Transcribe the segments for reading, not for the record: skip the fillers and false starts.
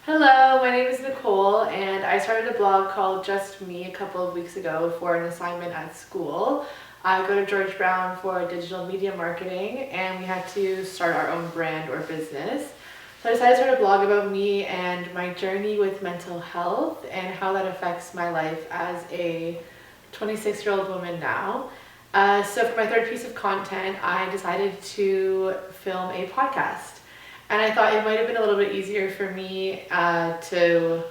Hello, my name is Nicole, and I started a blog called Just Me a couple of weeks ago for an assignment at school. I go to George Brown for digital media marketing, and we had to start our own brand or business. So I decided to start a blog about me and my journey with mental health and how that affects my life as a 26-year-old woman now. So for my third piece of content, I decided to film a podcast. And I thought it might have been a little bit easier for me to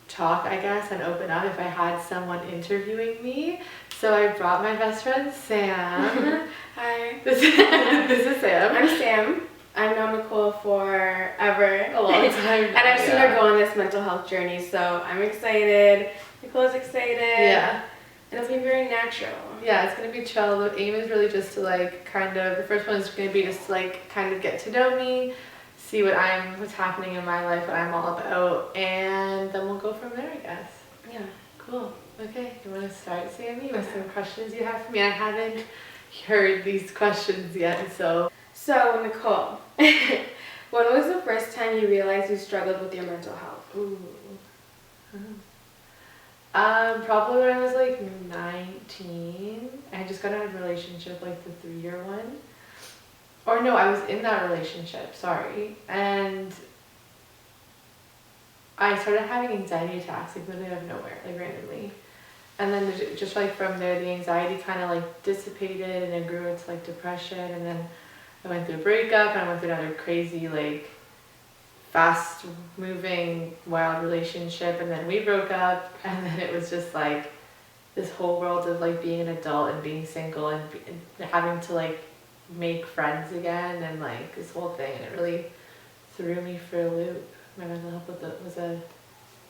talk, I guess, and open up if I had someone interviewing me. So I brought my best friend, Sam. Hi. This is Sam. I'm Sam. I've known Nicole forever. A long time And I've seen her go on this mental health journey, so I'm excited. Nicole's excited. Yeah. And it's gonna be very natural. Yeah, it's gonna be chill. The aim is really just to the first one is gonna be just to kind of get to know me, see what's happening in my life, what I'm all about, and then we'll go from there, I guess. Yeah. Cool. Okay, you want to start, Sammy, with some questions you have for me? I haven't heard these questions yet, so. So, Nicole, when was the first time you realized you struggled with your mental health? Ooh. Probably when I was 19. I had just got out of a relationship, the 3-year one. Or no, I was in that relationship, sorry. And I started having anxiety attacks, literally out of nowhere, randomly. And then just from there, the anxiety kind of dissipated and it grew into depression. And then I went through a breakup and I went through another crazy, fast moving, wild relationship. And then we broke up. And then it was just this whole world of being an adult and being single and having to make friends again and this whole thing, and it really threw me for a loop. My mental health was a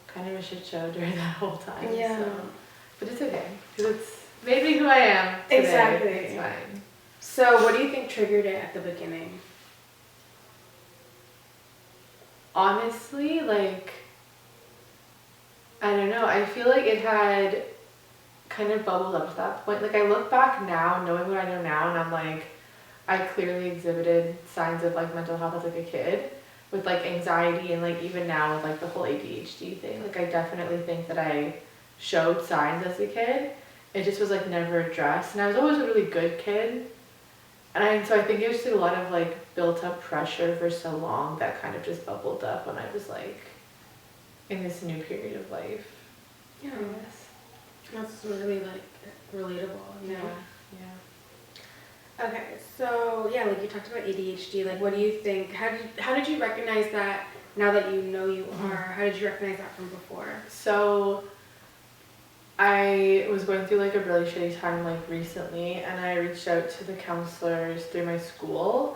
kind of a shit show during that whole time. Yeah. So. But it's okay, because it's made me who I am today. Exactly. It's fine. So, what do you think triggered it at the beginning? Honestly, I don't know. I feel it had kind of bubbled up to that point. I look back now, knowing what I know now, and I'm I clearly exhibited signs of mental health as a kid, with anxiety, and even now with the whole ADHD thing. I definitely think that I showed signs as a kid. It just was never addressed, and I was always a really good kid. And so I think it was just a lot of built up pressure for so long that kind of just bubbled up when I was in this new period of life. Yeah. I guess. That's really relatable. Yeah. Okay, so yeah, you talked about ADHD. What do you think? How did you recognize that now that you know you are? How did you recognize that from before? So I was going through a really shitty time recently, and I reached out to the counselors through my school,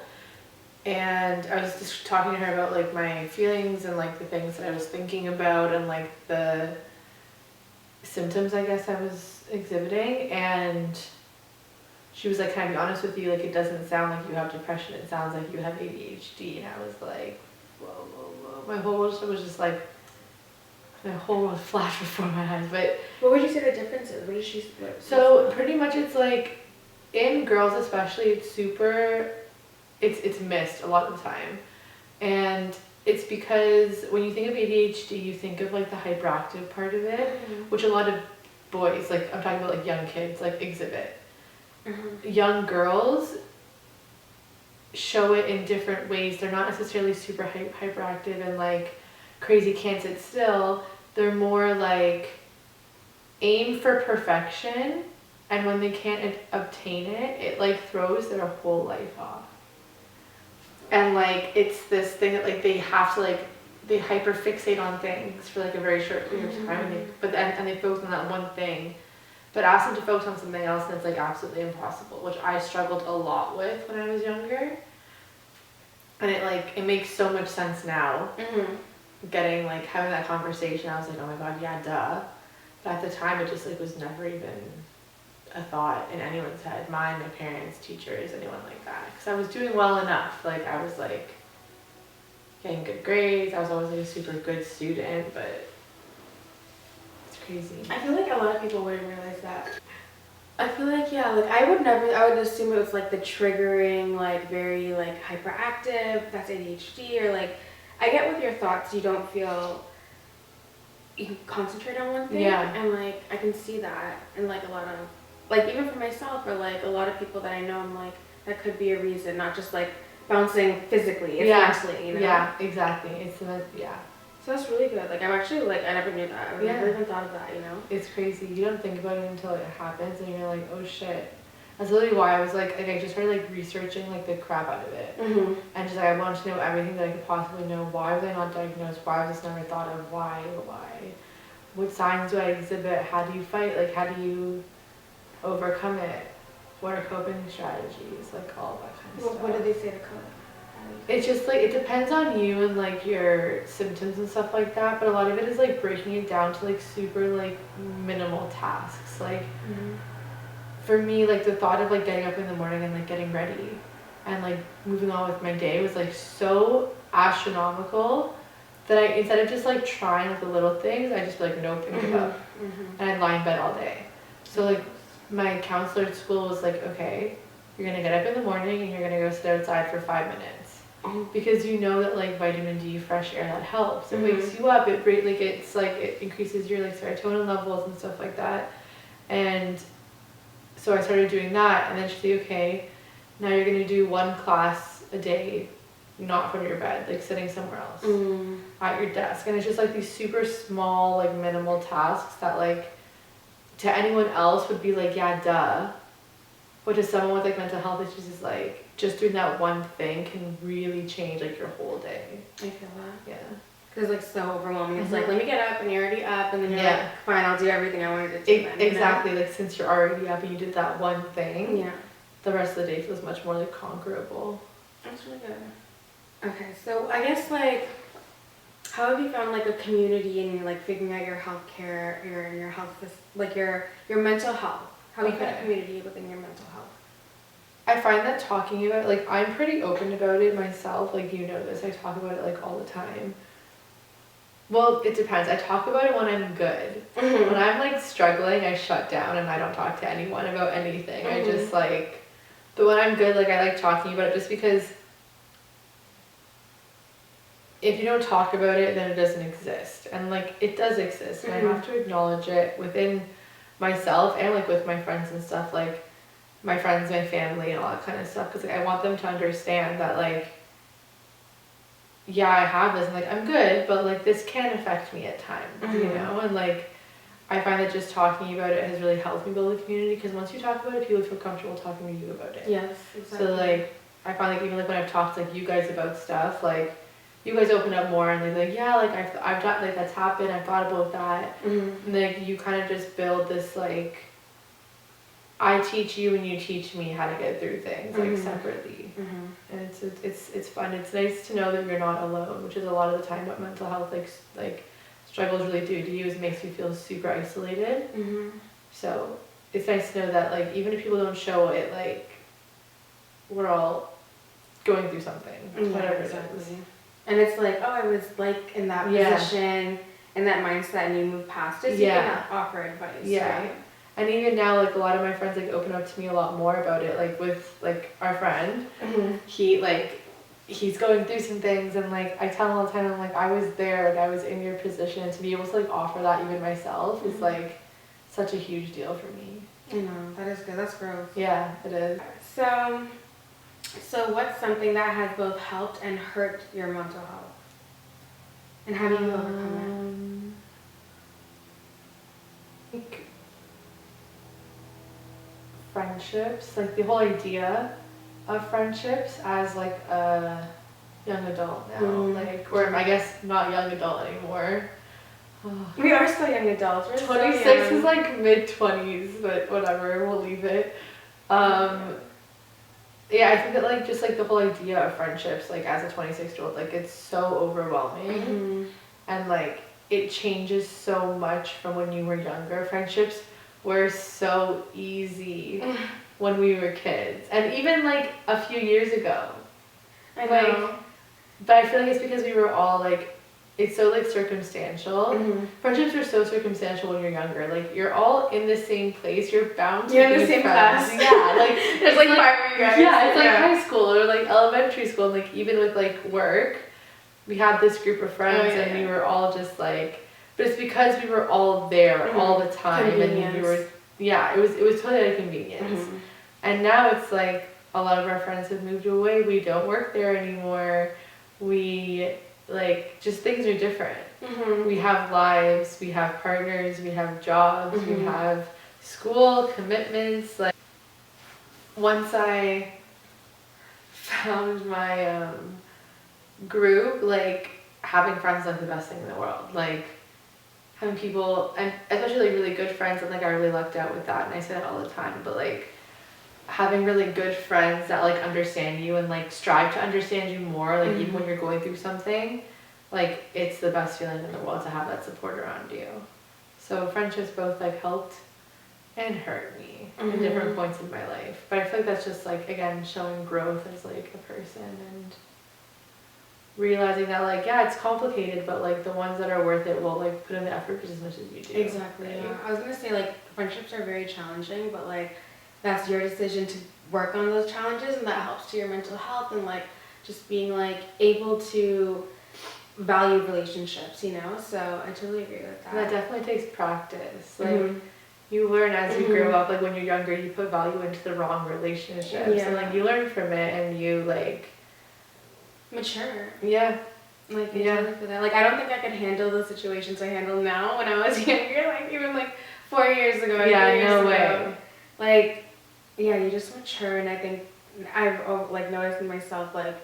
and I was just talking to her about my feelings and the things that I was thinking about and the symptoms I guess I was exhibiting, and she was can I be honest with you, it doesn't sound like you have depression, it sounds like you have ADHD. And I was whoa. My whole world was just my whole world flashed before my eyes. But what would you say the difference is? What did she So pretty much it's in girls especially, it's missed a lot of the time. And it's because when you think of ADHD, you think of the hyperactive part of it, which a lot of boys, I'm talking about young kids, exhibit. Young girls show it in different ways. They're not necessarily super hyperactive and crazy can't sit still. They're more aim for perfection, and when they can't obtain it, it throws their whole life off. And it's this thing that they have to they hyper fixate on things for a very short period of time, and they focus on that one thing. But ask them to focus on something else, and it's absolutely impossible, which I struggled a lot with when I was younger. And it makes so much sense now. Getting having that conversation, I was oh my god, yeah, duh. But at the time, it just was never even a thought in anyone's head. Mine, my parents, teachers, anyone like that. Because I was doing well enough. I was getting good grades. I was always a super good student, but crazy. I feel a lot of people wouldn't realize that. I feel yeah, I would assume it was the triggering, very hyperactive, that's ADHD, or I get with your thoughts, you don't feel you can concentrate on one thing. Yeah. And like I can see that, and like a lot of like even for myself or like a lot of people that I know, I'm like that could be a reason, not just like bouncing physically, it's mentally, you know. Yeah, exactly. It's yeah. So that's really good. Like I'm actually like I never knew that. I never even thought of that, you know. It's crazy. You don't think about it until it happens, and you're like, oh shit. That's literally why I was like I just started like researching like the crap out of it, and just like I wanted to know everything that I could possibly know. Why was I not diagnosed? Why was this never thought of? Why? What signs do I exhibit? How do you fight? Like how do you overcome it? What are coping strategies? Like all that kind of stuff. What do they say to cope? It's just like it depends on you and like your symptoms and stuff like that, but a lot of it is like breaking it down to like super like minimal tasks. Like for me, like the thought of like getting up in the morning and like getting ready and like moving on with my day was like so astronomical that I, instead of just like trying with the little things, I just be like, nope, and give up. And I'd lie in bed all day. So like my counselor at school was like, okay, you're gonna get up in the morning and you're gonna go sit outside for 5 minutes. Because you know that like vitamin D, fresh air, that helps. It wakes you up, it increases your like serotonin levels and stuff like that. And so I started doing that, and then she's like, okay, now you're gonna do 1 class a day, not from your bed, like sitting somewhere else at your desk. And it's just like these super small, like minimal tasks that like to anyone else would be like, yeah, duh. But to someone with like mental health issues is like, just doing that one thing can really change like your whole day. I feel that. Yeah. Because it's like so overwhelming. It's like, let me get up, and you're already up, and then you're like, fine, I'll do everything I wanted to do. Then, exactly. Like since you're already up and you did that one thing, yeah, the rest of the day feels much more like conquerable. That's really good. Okay, so I guess like, how have you found like a community in like figuring out your healthcare, your health, like your mental health? How have you found a community within your mental health? I find that talking about it, like I'm pretty open about it myself, like you know this, I talk about it like all the time. Well, it depends. I talk about it when I'm good. When I'm like struggling, I shut down and I don't talk to anyone about anything. I just like, but when I'm good, like I like talking about it just because if you don't talk about it, then it doesn't exist. And like it does exist, and I have to acknowledge it within myself and like with my friends and stuff, like my friends, my family, and all that kind of stuff, because like I want them to understand that like, yeah, I have this and like I'm good, but like this can affect me at times, you know. And like I find that just talking about it has really helped me build a community, because once you talk about it, people feel comfortable talking to you about it. Yes, exactly. So like I find like even like when I've talked to like you guys about stuff, like you guys open up more and they're like, yeah, like I've done, like that's happened, I've thought about that, and like you kind of just build this like, I teach you and you teach me how to get through things like separately, and it's fun. It's nice to know that you're not alone, which is a lot of the time what mental health like struggles really do to you, is it makes you feel super isolated. So it's nice to know that like even if people don't show it, like we're all going through something, whatever it is. And it's like, oh, I was like in that position, in that mindset, and you move past it, so you can offer advice, right? And even now, like a lot of my friends like open up to me a lot more about it, like with like our friend, he's going through some things, and like I tell him all the time, I'm like, I was there, like I was in your position, to be able to like offer that even myself is like such a huge deal for me. I know, that is good, that's growth. Yeah, it is. So what's something that has both helped and hurt your mental health? And how do you overcome it? Like friendships, like the whole idea of friendships as like a young adult now, like, or I guess not young adult anymore. We are still young adults. We're 26 is like mid-20s, but whatever, we'll leave it. Yeah, I think that like just like the whole idea of friendships, like as a 26-year-old, like it's so overwhelming, and like it changes so much from when you were younger. Friendships were so easy when we were kids, and even like a few years ago. I know. But I feel like it's because we were all like, it's so like circumstantial. Friendships are so circumstantial when you're younger. Like you're all in the same place. You're bound to be in the same friends. class. Yeah, like there's like 5 of you guys. Yeah, it's like high school or like elementary school, and like even with like work, we had this group of friends and we were all just like, but it's because we were all there all the time and we were, it was totally out of convenience. And now it's like a lot of our friends have moved away. We don't work there anymore. We like, just things are different. We have lives, we have partners, we have jobs, we have school commitments. Like, once I found my group, like, having friends is like the best thing in the world. Like, having people, and especially like really good friends, and like I really lucked out with that, and I say that all the time, but like having really good friends that like understand you and like strive to understand you more, like even when you're going through something, like it's the best feeling in the world to have that support around you. So friendships both like helped and hurt me at different points in my life, but I feel like that's just like, again, showing growth as like a person and realizing that like, yeah, it's complicated, but like the ones that are worth it will like put in the effort just as much as you do. Exactly. Right? Yeah. I was gonna say like friendships are very challenging, but like that's your decision to work on those challenges, and that helps to your mental health and like just being like able to value relationships, you know. So I totally agree with that. That definitely takes practice. Like you learn as you grow up. Like when you're younger, you put value into the wrong relationships, and like you learn from it, and you like mature. Yeah. Like totally for that. Like I don't think I could handle the situations I handle now when I was younger. Like even like 4 years ago. No way. Like you just mature, and I think I've like noticed in myself like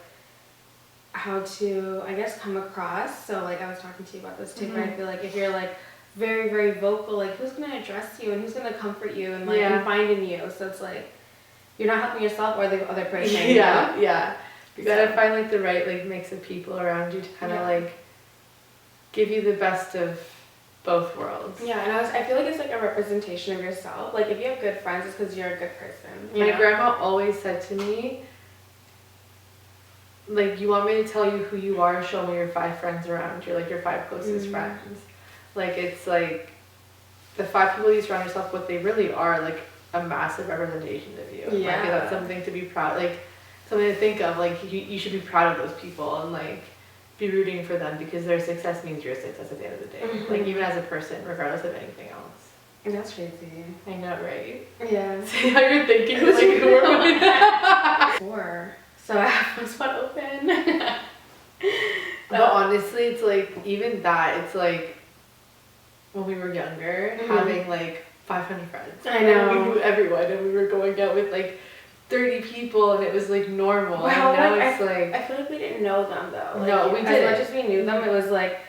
how to, I guess, come across. So like I was talking to you about this too, but I feel like if you're like very, very vocal, like who's gonna address you and who's gonna comfort you and like confide in you? So it's like you're not helping yourself or the other person. Yeah. You gotta find like the right like mix of people around you to kind of like give you the best of both worlds. Yeah, and I feel like it's like a representation of yourself. Like if you have good friends, it's because you're a good person. My grandma always said to me, like, you want me to tell you who you are, show me your 5 friends around you, like your 5 closest friends. Like it's like the 5 people you surround yourself with, they really are like a massive representation of you. Yeah. Like that's something to be proud, like something to think of, like you should be proud of those people and like be rooting for them, because their success means your success at the end of the day. Like even as a person, regardless of anything else. That's crazy. I know, right? Yeah. See how you're thinking, like who are we? 4. So I have one spot open. But honestly, it's like even that, it's like when we were younger, having like 500 friends. I know. We knew everyone, and we were going out with like 30 people, and it was like normal. Wow, and now like, it's like, I feel like we didn't know them though. Like, no, we didn't. As much as we knew them, it was like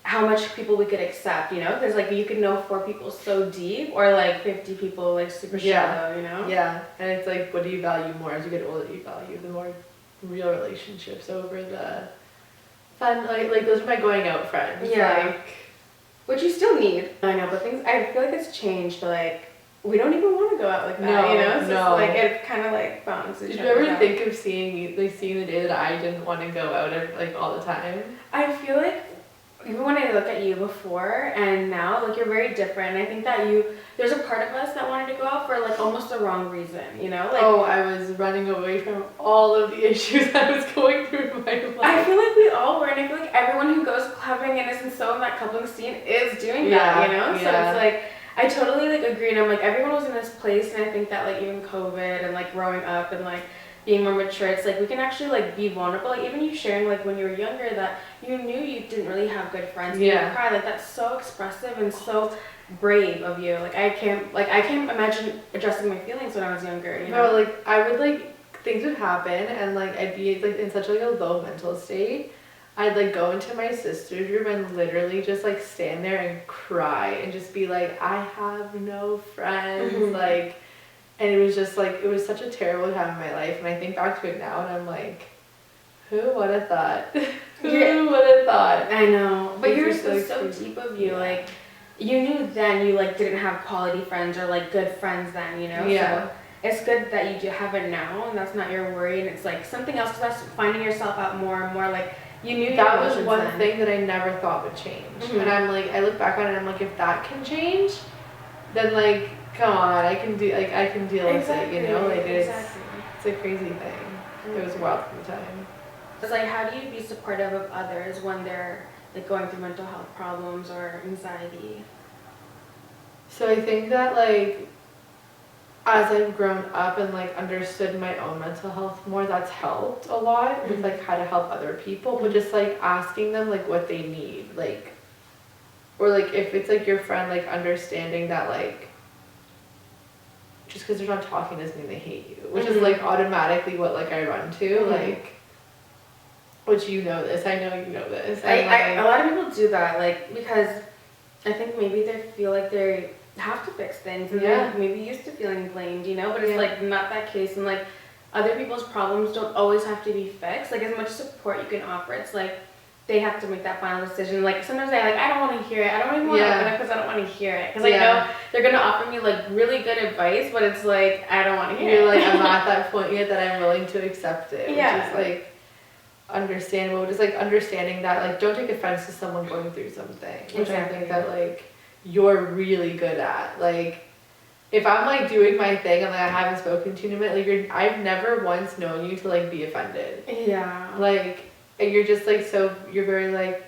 how much people we could accept, you know? Because like you could know 4 people so deep, or like 50 people like super shallow, you know? Yeah, and it's like, what do you value more as you get older? You value the more real relationships over the fun, like those are my going out friends. Yeah. Like, which you still need. I know, but I feel like it's changed, but like we don't even want to go out like that, no, you know? So no. it's like it kind of like balances. Did you ever think of seeing the day that I didn't want to go out like all the time? I feel like even when I look at you before and now, like you're very different. And I think that there's a part of us that wanted to go out for like almost the wrong reason, you know? Like, I was running away from all of the issues I was going through in my life. I feel like we all were, and I feel like everyone who goes clubbing and isn't so in that clubbing scene is doing that, you know? So it's like, I totally like agree, and I'm like, everyone was in this place, and I think that like even COVID and like growing up and like being more mature, it's like we can actually like be vulnerable. Like even you sharing like when you were younger that you knew you didn't really have good friends, you cry, like that's so expressive and so brave of you. Like I can't imagine addressing my feelings when I was younger, you know? No, like I would like, things would happen and like I'd be like in such like a low mental state. I'd like go into my sister's room and literally just like stand there and cry and just be like, I have no friends. Like, and it was just like, it was such a terrible time in my life. And I think back to it now and I'm like, who would have thought? Who would have thought? I know, but you're like, so deep of you. Like, you knew then you like didn't have quality friends or like good friends then, you know? Yeah. So it's good that you do have it now, and that's not your worry. And it's like something else, because that's finding yourself out more and more. Like, you knew that was one thing that I never thought would change. And I'm like, I look back on it and I'm like, if that can change, then like, come on, I can deal with it, you know? Like it's a crazy thing. It was wild at the time. It's like, how do you be supportive of others when they're like going through mental health problems or anxiety? So I think that like as I've grown up and like understood my own mental health more, that's helped a lot with like how to help other people, but just like asking them like what they need, like, or like if it's like your friend, like understanding that like just because they're not talking doesn't mean they hate you, which is like automatically what like I run to, like, which you know this, I know you know this. A lot of people do that, like, because I think maybe they feel like they have to fix things, and they're maybe used to feeling blamed, you know, but it's like not that case, and like other people's problems don't always have to be fixed. Like as much support you can offer, it's like they have to make that final decision. Like sometimes I don't want to hear it. I don't even want to open it because I don't want to hear it. Because I know they're gonna offer me like really good advice, but it's like I don't want to hear it. You're like, I'm not at that point yet that I'm willing to accept it. Which is like understandable. Just like understanding that like don't take offense to someone going through something. Which I think that like you're really good at. Like if I'm like doing my thing and like I haven't spoken to you in a minute, like I've never once known you to like be offended. Yeah. Like and you're just like so you're very like,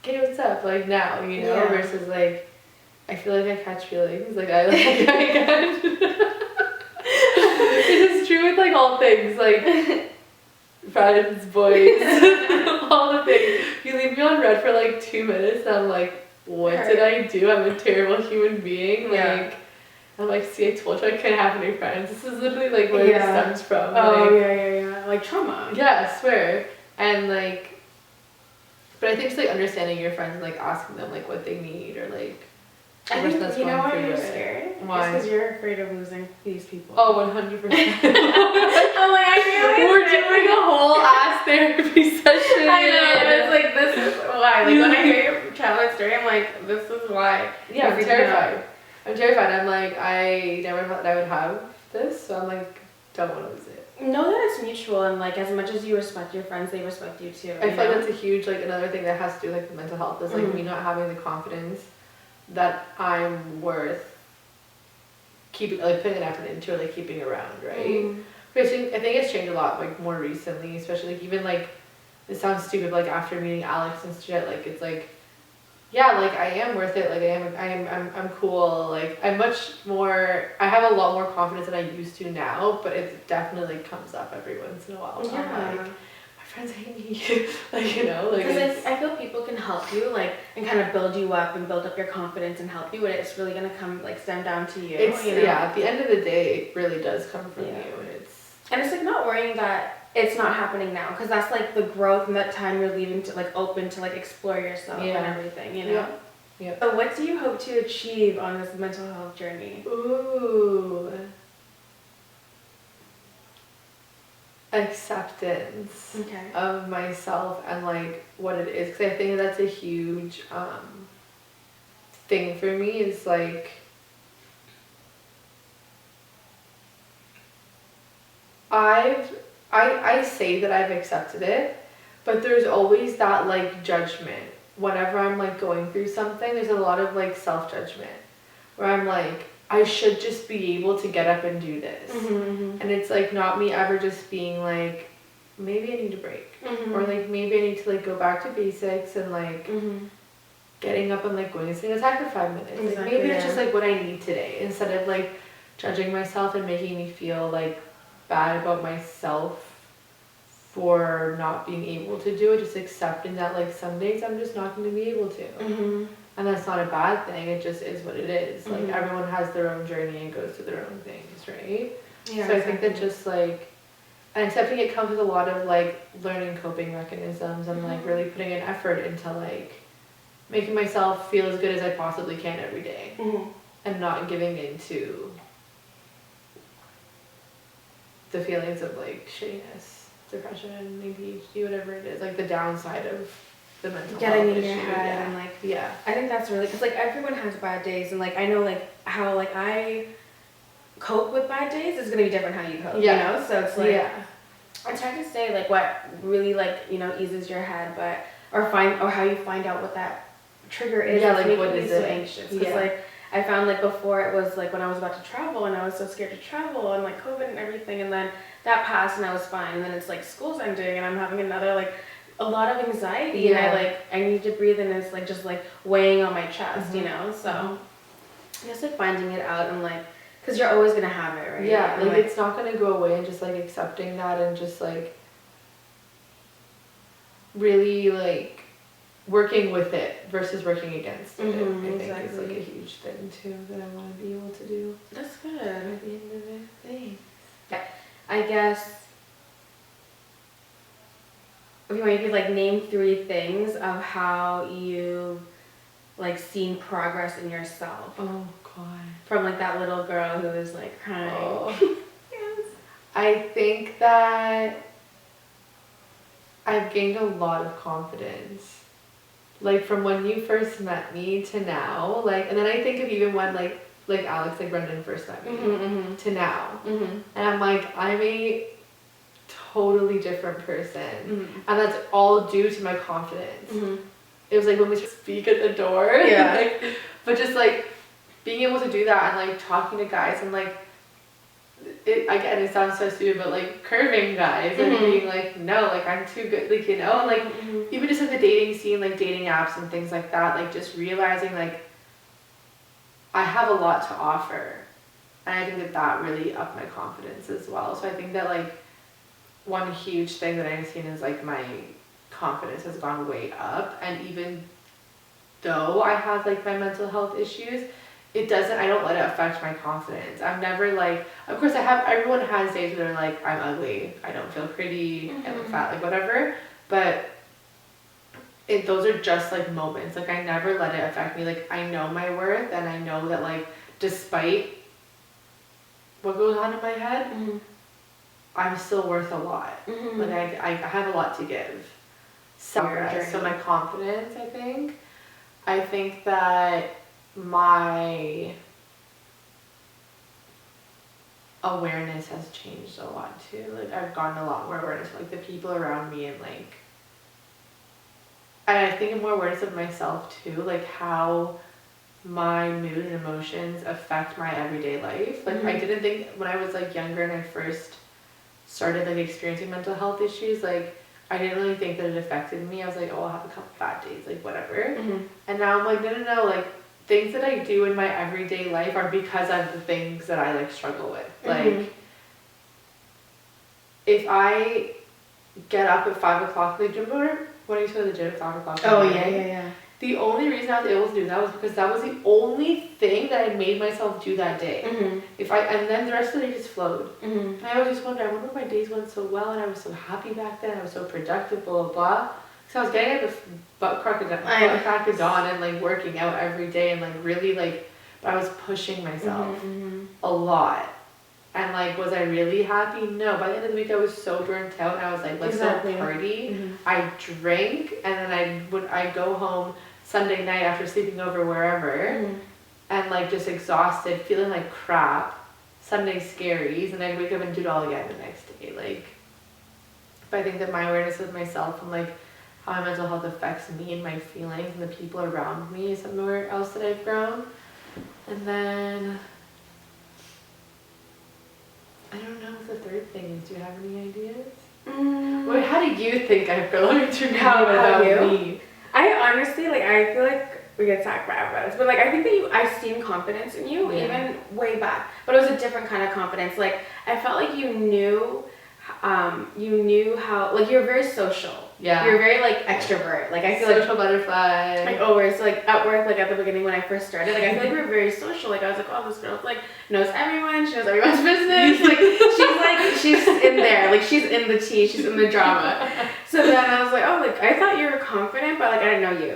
okay, what's up? Like now, you know, versus like I feel like I catch feelings. Like I catch it is true with like all things, like friends, boys, all the things. You leave me on red for like 2 minutes and I'm like, what did I do? I'm a terrible human being. Like I'm like, see, I told you I couldn't have any friends. This is literally like where it stems from. Oh, like, like trauma. Yeah, I swear. And like, but I think it's like understanding your friends and like asking them like what they need or like. I think you know why you're scared? Why? It's because you're afraid of losing these people. Oh, 100%. I'm like, I realize we're doing a whole ass therapy session. I know. It's like this is why. Like when I hear your childhood story, I'm like, this is why. Yeah, I'm terrified. I'm terrified. I'm like, I never thought that I would have this, so I'm like, don't want to lose it. Know that it's mutual, and like as much as you respect your friends, they respect you too. I feel like that's a huge like another thing that has to do with like the mental health is like me not having the confidence that I'm worth keeping like putting an effort into or like keeping around, right? But I think it's changed a lot like more recently, especially like even like it sounds stupid, but like after meeting Alex and shit, like it's like yeah, like I am worth it, like I'm cool, like I have a lot more confidence than I used to now, but it definitely comes up every once in a while. I'm like, my friends hate me. Like, you know, like because I feel people can help you like and kind of build you up and build up your confidence and help you, but it's really gonna come like stem down to you. It's you know? Yeah, at the end of the day it really does come from you, and it's like not worrying that it's not happening now, because that's like the growth and that time you're leaving to like open to like explore yourself and everything, you know. Yeah. So what do you hope to achieve on this mental health journey? Ooh. Acceptance of myself and like what it is, because I think that's a huge thing for me is like I say that I've accepted it, but there's always that like judgment whenever I'm like going through something. There's a lot of like self-judgment where I'm like, I should just be able to get up and do this. And it's like not me ever just being like, maybe I need a break. Or like maybe I need to like go back to basics and like getting up and like going and sitting outside for 5 minutes. Like maybe it's just like what I need today, instead of like judging myself and making me feel like bad about myself for not being able to do it. Just accepting that like some days I'm just not going to be able to. And that's not a bad thing, it just is what it is. Like everyone has their own journey and goes through their own things, right? Yeah, so I think that just like, and accepting it comes with a lot of like learning coping mechanisms and like really putting an effort into like making myself feel as good as I possibly can every day. And not giving into the feelings of like shittiness, depression, ADHD, whatever it is, like the downside of the mental getting health in your issue. head and like I think that's really, because like everyone has bad days, and like I know like how like I cope with bad days is gonna be different how you cope, you know. So it's like it's hard to say like what really like, you know, eases your head, but or how you find out what that trigger is. Like what what is is so it? anxious, because like I found like before it was like when I was about to travel and I was so scared to travel and like COVID and everything, and then that passed and I was fine. And then it's like school's ending and I'm having another like a lot of anxiety and I need to breathe and it's like just like weighing on my chest, you know? So I guess like finding it out and like, cause you're always gonna have it, right? Yeah, And, like it's not gonna go away, and just like accepting that and just like really like working with it versus working against it, I think is like a huge thing too that I want to be able to do. That's good. At the end of it, thanks. I guess if you could like name 3 things of how you've like seen progress in yourself. Oh God. From like that little girl who was like crying. Oh. Yes. I think that I've gained a lot of confidence. Like from when you first met me to now, like, and then I think of even when like Alex, like Brendan first met me to now. And I'm like, I'm a totally different person. And that's all due to my confidence. It was like when we speak at the door. Yeah. Like, but just like being able to do that and like talking to guys and like, again, it sounds so stupid, but like curving guys and being like, no, like I'm too good, like, you know, and like even just like the dating scene, like dating apps and things like that, like just realizing like I have a lot to offer, and I think that that really upped my confidence as well. So I think that like one huge thing that I've seen is like my confidence has gone way up, and even though I have like my mental health issues, I don't let it affect my confidence. I'm never like, of course everyone has days where they're like, I'm ugly, I don't feel pretty, I look fat, like whatever, but those are just like moments. Like I never let it affect me. Like I know my worth, and I know that like despite what goes on in my head, I'm still worth a lot. Like I have a lot to give. So my confidence, I think that my awareness has changed a lot too. Like I've gotten a lot more awareness of like the people around me, and like, and I think more awareness of myself too, like how my mood and emotions affect my everyday life. Like I didn't think when I was like younger and I first started like experiencing mental health issues, like I didn't really think that it affected me. I was like, oh, I'll have a couple bad days, like whatever. And now I'm like, no, like things that I do in my everyday life are because of the things that I like struggle with. Like if I get up at 5 o'clock, like do you remember when I used to go to the gym at 5 o'clock? Oh yeah. The only reason I was able to do that was because that was the only thing that I made myself do that day. And then the rest of the day just flowed. And I always just wonder if my days went so well and I was so happy back then, I was so productive, blah, blah, blah. So I was getting at the butt crack of dawn and like working out every day and like really like, but I was pushing myself a lot. And like, was I really happy? No. By the end of the week, I was so burnt out. And I was like, let's go party. I drank, and then I'd go home Sunday night after sleeping over wherever, and like just exhausted, feeling like crap. Sunday scaries, and I'd wake up and do it all again the next day. Like, but I think that my awareness of myself and like how my mental health affects me and my feelings and the people around me is somewhere else that I've grown. And then I don't know what the third thing is. Do you have any ideas? Wait, how do you think I've grown to now about me? I honestly, like, I feel like we could talk about this, but like, I think that I've seen confidence in you even way back, but it was a different kind of confidence. Like, I felt like you knew how, like, you're very social. Yeah. You're very like extrovert. Like I feel social butterfly. Like always, like at work, like at the beginning when I first started, like I feel like we were very social. Like I was like, oh, this girl like knows everyone. She knows everyone's business. Like she's in there. Like she's in the tea. She's in the drama. So then I was like, oh, like I thought you were confident, but like I didn't know you.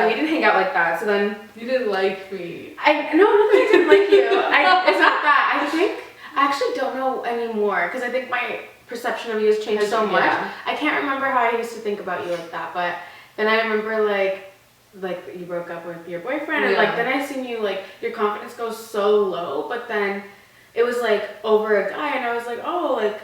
We didn't hang out like that. So then you didn't like me. No, not that I didn't like you. It's not that. I think I actually don't know anymore because I think my perception of you has changed so much. I can't remember how I used to think about you like that, but then I remember like you broke up with your boyfriend, and like then I seen you like your confidence go so low, but then it was like over a guy, and I was like, oh, like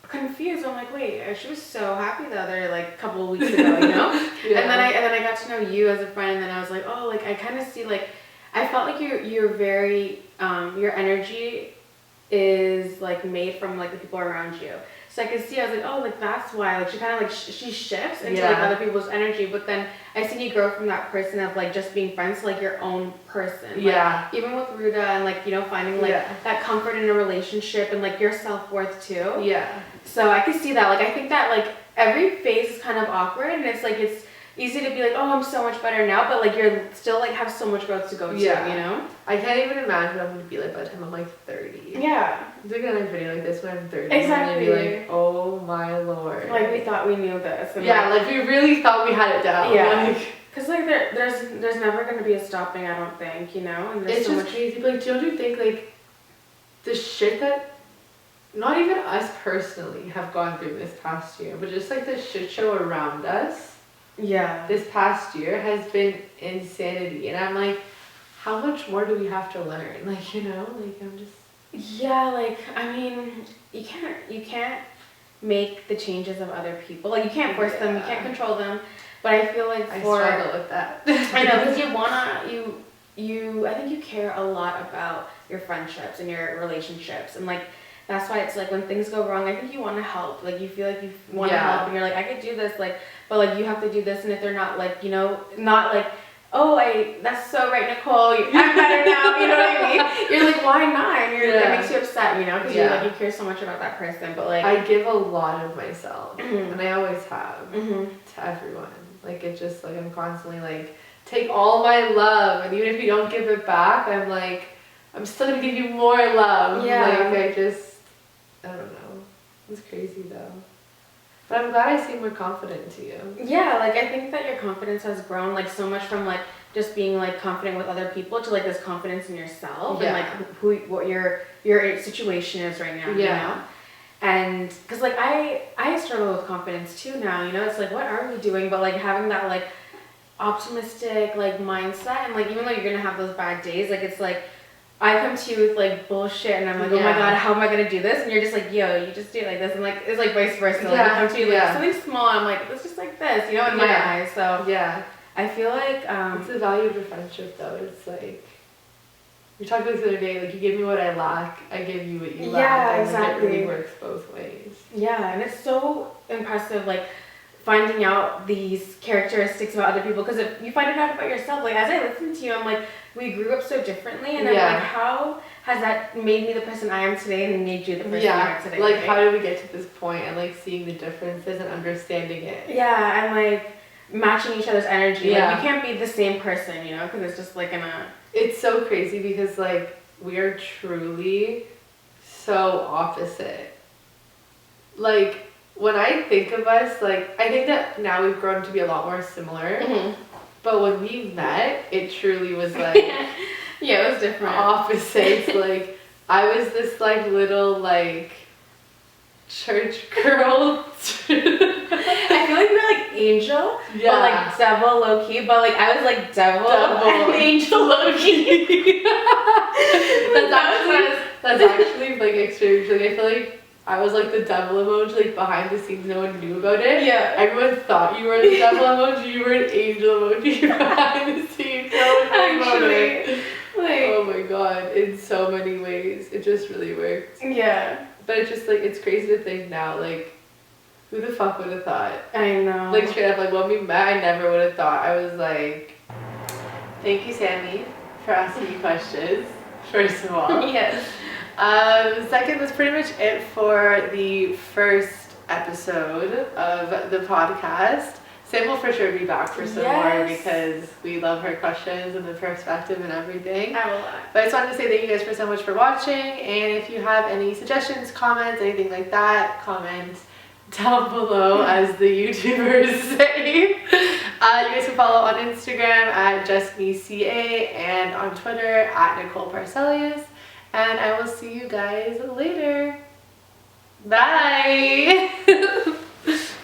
confused. I'm like, wait, she was so happy the other like couple of weeks ago, you know? And then I got to know you as a friend, and then I was like, oh, like I kind of see like I felt like you're very your energy is like made from like the people around you. So I could see, I was like, oh, like that's why. Like she kind of like she shifts into like other people's energy. But then I seen you grow from that person of like just being friends to like your own person. Like, even with Ruda and like, you know, finding like that comfort in a relationship and like your self-worth too. Yeah. So I could see that. Like I think that like every phase is kind of awkward and it's like it's easy to be like, oh, I'm so much better now, but like you're still like have so much growth to go to, you know? I can't even imagine what I'm gonna be like by the time I'm like 30. Yeah. Looking at a video like this when I'm 30. Exactly. I'm gonna be like, oh my lord. Like we thought we knew this. And like we really thought we had it down. Yeah. Cause like there's never gonna be a stopping, I don't think, you know? And it's so just crazy. But like, don't you think like the shit that not even us personally have gone through this past year, but just like the shit show around us. Yeah. This past year has been insanity, and I'm like, how much more do we have to learn? Like, you know, like I'm just. Yeah, like I mean, you can't make the changes of other people. Like you can't force them, you can't control them. But I feel like I struggle with that. I know, because I think you care a lot about your friendships and your relationships, and like. That's why it's like when things go wrong, I think you want to help. Like you feel like you want to help and you're like, I could do this, like, but like you have to do this, and if they're not like, you know, not like, oh, that's so right, Nicole, I'm better now, you know what I mean? You're like, why not? And it makes you upset, you know, because you're like, you care so much about that person, but like. I give a lot of myself, and I always have, to everyone. Like it's just like, I'm constantly like, take all my love, and even if you don't give it back, I'm like, I'm still gonna give you more love. Like I don't know. It's crazy though. But I'm glad I seem more confident to you. Yeah, like I think that your confidence has grown like so much from like just being like confident with other people to like this confidence in yourself and like what your situation is right now. You know? And because like I struggle with confidence too now. You know, it's like what are we doing? But like having that like optimistic like mindset and like even though you're gonna have those bad days, like it's like. I come to you with like bullshit and I'm like, oh my god, how am I gonna do this? And you're just like, yo, you just do it like this, and like it's like vice versa. Like I come to you like something small, I'm like, it's just like this, you know, in my eyes. So I feel like it's the value of a friendship though. It's like we talked about this the other day, like you give me what I lack, I give you what you lack. Yeah, exactly. It really works both ways. Yeah, and it's so impressive, like finding out these characteristics about other people, because if you find it out about yourself, like as I listen to you, I'm like, we grew up so differently, and I'm like, how has that made me the person I am today and made you the person you are today? Like how did we get to this point, and like seeing the differences and understanding it. Yeah, and like matching each other's energy. Like you can't be the same person, you know, because it's just like It's so crazy because like we are truly so opposite. Like when I think of us, like I think that now we've grown to be a lot more similar. But when we met, it truly was like it was different. Opposites. Like I was this like little like church girl. I feel like you're like angel, but like devil low key. But like I was like devil and angel low key. that's actually like extreme. Like I feel like I was like the devil emoji, like behind the scenes, no one knew about it. Yeah. Everyone thought you were the devil emoji, you were an angel emoji behind the scenes. No one knew about it. Like, oh my god, in so many ways. It just really worked. Yeah. But it's just like, it's crazy to think now, like, who the fuck would have thought? I know. Like straight up, like when we met, I never would have thought. I was like, thank you, Sammy, for asking me questions, first of all. Yes. Second, that's pretty much it for the first episode of the podcast. Sam will for sure be back for some more because we love her questions and the perspective and everything. I will. But I just wanted to say thank you guys for so much for watching, and if you have any suggestions, comments, anything like that, comment down below as the YouTubers say. You guys can follow on Instagram at JustMeCA and on Twitter at Nicole Parcelius. And I will see you guys later. Bye!